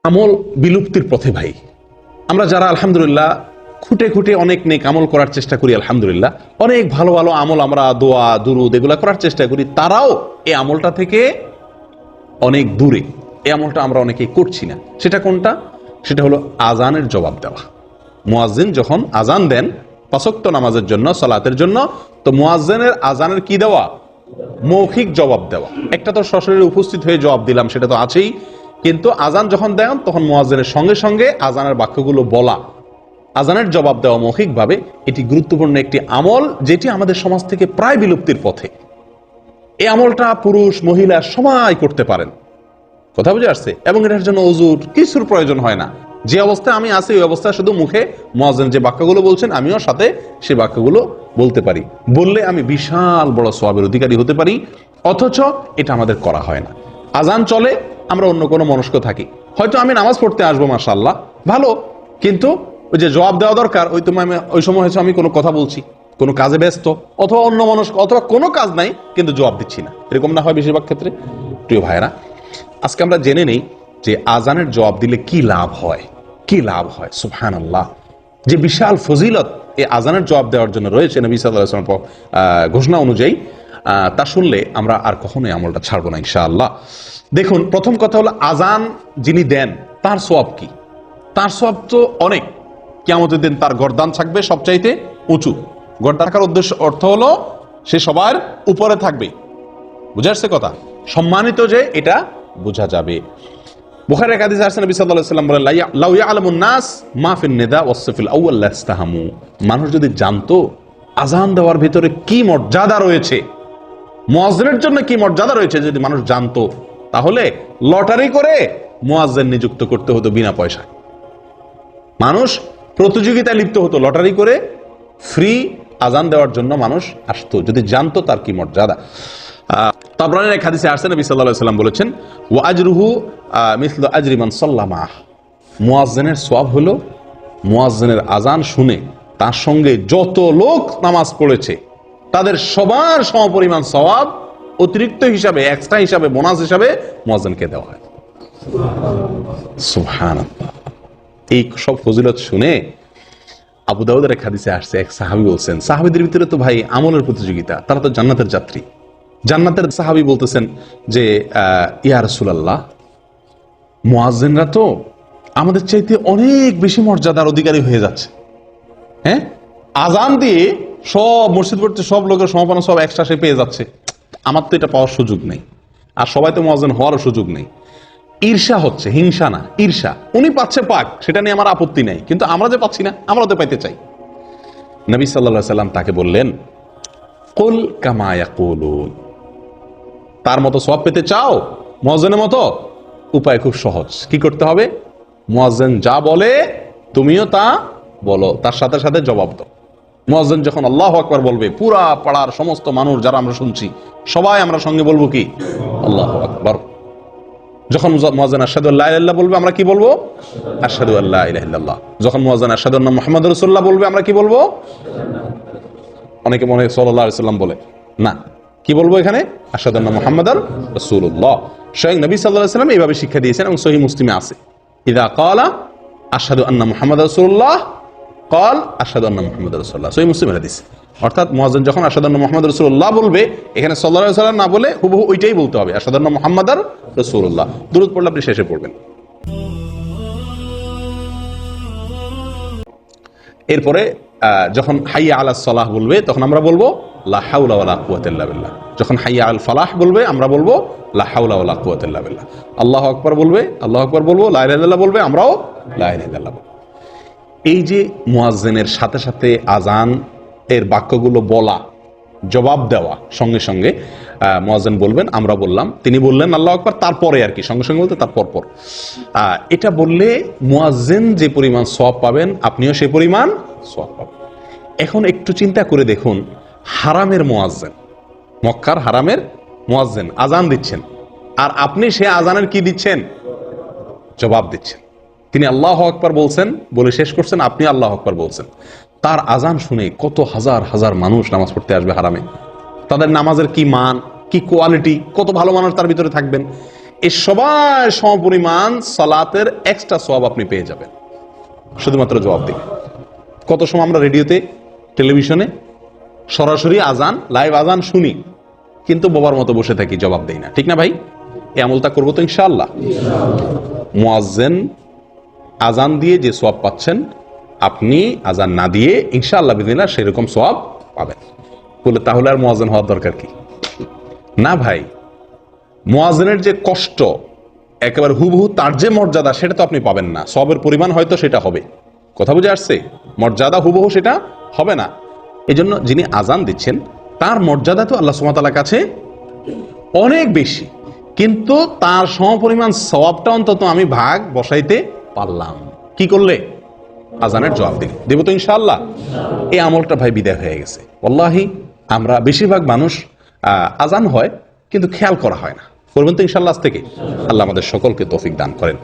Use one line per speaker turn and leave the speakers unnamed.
আমল বিলুপ্তির পথে ভাই। আমরা যারা আলহামদুলিল্লাহ খুঁটে খুঁটে অনেক নেক আমল করার চেষ্টা করি, আলহামদুলিল্লাহ অনেক ভালো ভালো আমল আমরা দোয়া দুরুদ এগুলা করার চেষ্টা করি, তারাও এই আমলটা থেকে অনেক দূরে। এই আমলটা আমরা অনেকেই করছি না। সেটা কোনটা? সেটা হলো আজানের জবাব দেওয়া। মুয়াজ্জিন যখন আজান দেন ৫ ওয়াক্ত নামাজের জন্য, সালাতের জন্য, তো মুয়াজ্জিনের আজানের কি দেওয়া? মৌখিক জবাব দেওয়া। একটা তো সশরীরে উপস্থিত হয়ে জবাব দিলাম, সেটা তো আছেই, কিন্তু আজান যখন দেন তখন মুয়াজ্জিনের সঙ্গে সঙ্গে আজানের বাক্যগুলো বলা, আজানের জবাব দেওয়া মৌখিকভাবে, এটি গুরুত্বপূর্ণ একটি আমল যেটি আমাদের সমাজ থেকে প্রায় বিলুপ্তির পথে। এই আমলটা পুরুষ মহিলা সবাই করতে পারেন, কথা বুঝে আসছে? এবং এটার জন্য ওযুর কিছুর প্রয়োজন হয় না। যে অবস্থায় আমি আছি ওই অবস্থায় শুধু মুখে মুয়াজ্জিন যে বাক্যগুলো বলছেন আমিও সাথে সেই বাক্যগুলো বলতে পারি, বললে আমি বিশাল বড় সওয়াবের অধিকারী হতে পারি। অথচ এটা আমাদের করা হয় না। আজান চলে, আমরা অন্য কোনো মনস্ক থাকি, হয়তো আমি নামাজ পড়তে আসবো মাশাআল্লাহ ভালো, কিন্তু ওই যে জবাব দেওয়া দরকার ওই তো আমি ওই সময় হয়েছে আমি কোনো কথা বলছি, কোনো কাজে ব্যস্ত, অথবা অন্য মনস্ক, অথবা কোনো কাজ নাই কিন্তু জবাব দিচ্ছি না। এরকম না হয় বেশিরভাগ ক্ষেত্রে? প্রিয় ভাইরা, আজকে আমরা জেনে নেই যে আজানের জবাব দিলে কি লাভ হয়, কি লাভ হয়। সুবহানাল্লাহ, যে বিশাল ফজিলত এই আজানের জবাব দেওয়ার জন্য রয়েছে নবী সাল্লাল্লাহু আলাইহি ওয়াসাল্লাম ঘোষণা অনুযায়ী, তা শুনলে আমরা আর কখনোই আমলটা ছাড়বো না ইনশাআল্লাহ। দেখুন, প্রথম কথা হলো আজান যিনি দেন তার সওয়াব কি? তার সওয়াব তো অনেক। কিয়ামতের দিন তার গর্দান থাকবে সবচাইতে উঁচু। গর্দান থাকার উদ্দেশ্য অর্থ হলো সে সবার উপরে থাকবে, বুঝে আসছে কথা? সম্মানিত যে, এটা বোঝা যাবে। বুখারীর এক হাদিসে আসছে নবী সাল্লাল্লাহু আলাইহি ওয়াসাল্লাম বলেন, লাউ ইয়ালামুন নাস মা ফিন নিদা ওয়াস সাফিল আউয়াল লাস্তাহামু। মানুষ যদি জানতো আজান দেওয়ার ভিতরে কি মর্যাদা রয়েছে, মুয়াজ্জিনের জন্য কি মর্যাদা রয়েছে, যদি মানুষ জানতো, তাহলে লটারি করে মুয়াজ্জিন নিযুক্ত করতে হতো বিনা পয়সায়। মানুষ প্রতিযোগিতায় লিপ্ত হতো, লটারি করে ফ্রি আজান দেওয়ার জন্য মানুষ আসতো, যদি জানতো তার কি মর্যাদা। তাবরানীর এক হাদিসে আসছে নবী সাল্লাল্লাহু আলাইহি ওয়াসাল্লাম বলেছেন, ওয়া আজরুহু মিসলু আজরি মান সাল্লামা। মুয়াজ্জিনের সওয়াব হলো মুয়াজ্জিনের আজান শুনে তার সঙ্গে যত লোক নামাজ পড়েছে তাদের সবার সমপরিমাণ সওয়াব অতিরিক্ত হিসাবে, এক্সট্রা হিসাবে, বোনাস হিসাবে মুয়াজ্জিনকে দেওয়া হয়। সুবহানাল্লাহ। এই সব ফজিলত শুনে আবু দাউদের এক হাদিসে আসছে, এক সাহাবী বলছেন, সাহাবীদের ভিতরে তো ভাই আমলের প্রতিযোগিতা, তারা তো জান্নাতের যাত্রী। জান্নাতের সাহাবী বলতেছেন যে, ইয়া রাসূলুল্লাহ, মুয়াজ্জিনরা তো আমাদের চাইতে অনেক বেশি মর্যাদার অধিকারী হয়ে যাচ্ছে। হ্যাঁ, আজান দিয়ে সব মসজিদ পড়তে সব লোকের সমাপনা সব এক্সট্রা সে পেয়ে যাচ্ছে, আমার তো এটা পাওয়ার সুযোগ নেই, আর সবাই তো মুয়াজ্জিন হওয়ারও সুযোগ নেই। ঈর্ষা হচ্ছে, হিংসা না, ঈর্ষা। উনি পাচ্ছে পাক, সেটা নিয়ে আমার আপত্তি নেই, কিন্তু আমরা যে পাচ্ছি না, আমরা তো পাইতে চাই। নবী সাল্লাল্লাহু আলাইহি ওয়াসাল্লাম তাকে বললেন, কুল কামা ইয়াকুলুন। তার মতো সওয়াব পেতে চাও মুয়াজ্জিনের মতো? উপায় খুব সহজ। কি করতে হবে? মুয়াজ্জিন যা বলে তুমিও তা বলো, তার সাথে সাথে জবাব দাও। মুয়াজ্জিন যখন আল্লাহু আকবার বলবে, পুরা পাড়ার সমস্ত মানুষ যারা আমরা শুনছি সবাই আমরা সঙ্গে বলবো কি? আল্লাহু আকবার। যখন মুয়াজ্জিন আশহাদু আল্লা ইলাহা ইল্লাল্লাহ বলবে, আমরা কি বলবো? আশহাদু আল্লা ইলাহা ইল্লাল্লাহ। যখন মুয়াজ্জিন আশহাদু আন্না মুহাম্মাদুর রাসূলুল্লাহ বলবে, আমরা কি বলবো? অনেকে মনে হয় সাল্লাল্লাহু আলাইহি ওয়াসাল্লাম বলে, না, কি বলবো এখানে? আশহাদু আন্না মুহাম্মাদার রাসূলুল্লাহ। স্বয়ং নবী সাল্লাল্লাহু আলাইহি ওয়াসাল্লাম এইভাবে শিক্ষা দিয়েছেন এবং সহিহ মুসলিমে আছে, ইযা ক্বালা আশহাদু আন্না মুহাম্মাদার রাসূলুল্লাহ ক্বাল আশহাদু আন্না মুহাম্মাদার রাসূলুল্লাহ। সহিহ মুসলিমের হাদিস। অর্থাৎ মুয়াজ্জিন যখন আশহাদু আন্না মুহাম্মাদার রাসূলুল্লাহ বলবে, এখানে সাল্লাল্লাহু আলাইহি ওয়াসাল্লাম না বলে হুবহু ওইটাই বলতে হবে, আশহাদু আন্না মুহাম্মাদার রাসূলুল্লাহ। দুরূদ পড়লে আপনি শেষে পড়বেন। এরপরে যখন হাইয়া আলাস সালাহ বলবে, তখন আমরা বলবো লা হাওলা ওয়ালা কুওয়াতা ইল্লা বিল্লাহ। যখন হাইয়া আল ফালাহ বলবে, আমরা বলবো লা হাওলা ওয়ালা কুওয়াতা ইল্লা বিল্লাহ। আল্লাহু আকবার বলবে, আল্লাহু আকবার বলবো, লা ইলাহা ইল্লাল্লাহ বলবে, আমরাও লা ইলাহা ইল্লাল্লাহ বলবো। এই যে মুয়াজ্জিনের সাথে সাথে আজান এর বাক্যগুলো বলা, জবাব দেওয়া, সঙ্গে সঙ্গে মুয়াজ্জিন বলবেন, আমরা বললাম, তিনি বললেন আল্লাহু আকবার, তারপরে আর কি, সঙ্গে সঙ্গে বলতে তার পরপর। এটা বললে মুয়াজ্জিন যে পরিমাণ সওয়াব পাবেন, আপনিও সেই পরিমাণ সওয়াব পাবেন। এখন একটু চিন্তা করে দেখুন, হারামের মুয়াজ্জিন, মক্কার হারামের মুয়াজ্জিন আজান দিচ্ছেন, আর আপনি সে আজানের কি দিচ্ছেন? জবাব দিচ্ছেন। তিনি আল্লাহু আকবার বলছেন, বলে শেষ করছেন, আপনি আল্লাহু আকবার বলছেন। তার আজান শুনে কত হাজার হাজার মানুষ নামাজ পড়তে আসবে হারামে। তাদের নামাজের কি মান, কি কোয়ালিটি, কত ভালো মানুষ তার ভিতরে থাকবেন। এই সবাই সমপরিমাণ সালাতের এক্সট্রা সওয়াব আপনি পেয়ে যাবেন, শুধুমাত্র জবাব দিন। কত সময় আমরা রেডিওতে, টেলিভিশনে সরাসরি আজান, লাইভ আজান শুনি, কিন্তু বাবার মতো বসে থাকি, জবাব দেই না, ঠিক না ভাই? এই আমলটা করবো তো ইনশাআল্লাহ। মুয়াজ্জিন আজান দিয়ে যে সওয়াব পাচ্ছেন, আপনি আজান না দিয়ে ইনশাআল্লাহ বিদিনিল্লাহ সেরকম সওয়াব পাবেন। বলে তাহলে আর মুয়াজ্জিন হওয়ার দরকার কি? না ভাই, মুয়াজ্জিনের যে কষ্ট, একেবারে হুবহু তার যে মর্যাদা, সেটা তো আপনি পাবেন না। সওয়াবের পরিমাণ হয়তো সেটা হবে, কথা বুঝে আসছে? মর্যাদা হুবহু সেটা হবে না। এজন্য যিনি আজান দিচ্ছেন তার মর্যাদা তো আল্লাহ সুবহানাহু ওয়া তাআলার কাছে অনেক বেশি, কিন্তু তার সমপরিমাণ সওয়াবটা অন্তত আমি ভাগ বসাইতে পারলাম। কি করলে? আজানের জবাব দিলে। দেব তো ইনশাআল্লাহ। এই আমলটা ভাই বিদায় হয়ে গেছে। ওয়াল্লাহি আমরা বেশিরভাগ মানুষ আজান হয় কিন্তু খেয়াল করা হয় না। করবেন তো ইনশাআল্লাহ আজ থেকে। আল্লাহ আমাদের সকলকে তৌফিক দান করেন।